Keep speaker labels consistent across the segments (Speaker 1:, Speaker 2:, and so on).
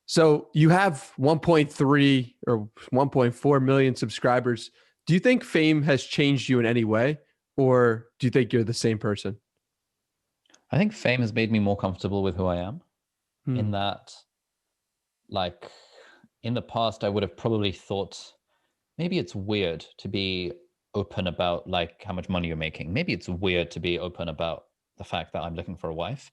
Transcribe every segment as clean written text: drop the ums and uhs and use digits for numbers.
Speaker 1: So you have 1.3 or 1.4 million subscribers. Do you think fame has changed you in any way, or do you think you're the same person?
Speaker 2: I think fame has made me more comfortable with who I am,
Speaker 1: Hmm.
Speaker 2: in that, like, in the past, I would have probably thought maybe it's weird to be open about like how much money you're making. Maybe it's weird to be open about the fact that I'm looking for a wife.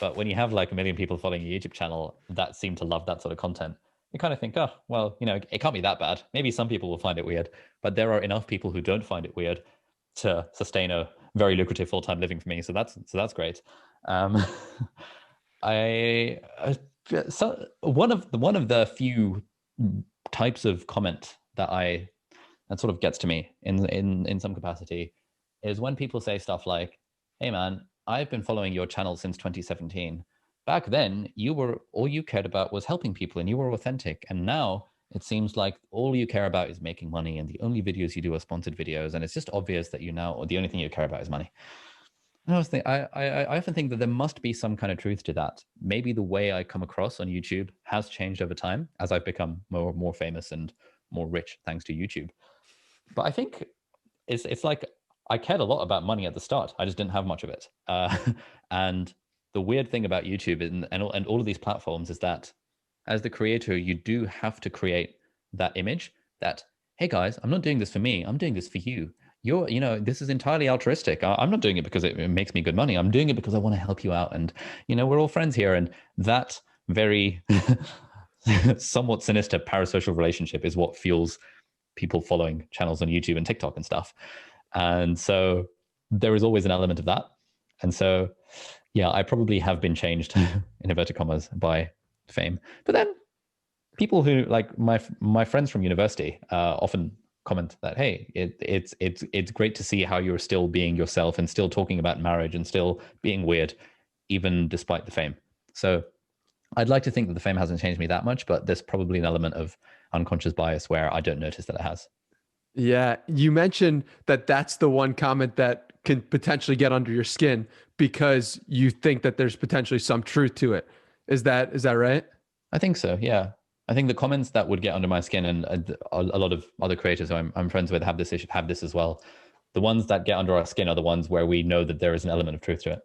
Speaker 2: But when you have like a million people following your YouTube channel that seem to love that sort of content, you kind of think, oh, well, it can't be that bad. Maybe some people will find it weird, but there are enough people who don't find it weird to sustain a very lucrative full-time living for me. So that's great. Um, I so one of the few types of comment that sort of gets to me in some capacity is when people say stuff like, "Hey man, I've been following your channel since 2017. Back then, you were all you cared about was helping people and you were authentic, and now it seems like all you care about is making money and the only videos you do are sponsored videos, and it's just obvious that you now or the only thing you care about is money." And I often think that there must be some kind of truth to that. Maybe the way I come across on YouTube has changed over time as I've become more famous and more rich thanks to YouTube. But I think it's like I cared a lot about money at the start. I just didn't have much of it. And the weird thing about YouTube and all of these platforms is that as the creator, you do have to create that image that, hey guys, I'm not doing this for me. I'm doing this for you. This is entirely altruistic. I'm not doing it because it makes me good money. I'm doing it because I want to help you out. And, we're all friends here. And that very somewhat sinister parasocial relationship is what fuels people following channels on YouTube and TikTok and stuff. And so there is always an element of that. And so, yeah, I probably have been changed in inverted commas by fame. But then people who like my friends from university often comment that, hey, it's great to see how you're still being yourself and still talking about marriage and still being weird, even despite the fame. So I'd like to think that the fame hasn't changed me that much, but there's probably an element of unconscious bias where I don't notice that it has.
Speaker 1: Yeah, you mentioned that that's the one comment that can potentially get under your skin because you think that there's potentially some truth to it. Is that right?
Speaker 2: I think so. Yeah. I think the comments that would get under my skin, and a lot of other creators who I'm friends with have this issue, have this as well. The ones that get under our skin are the ones where we know that there is an element of truth to it.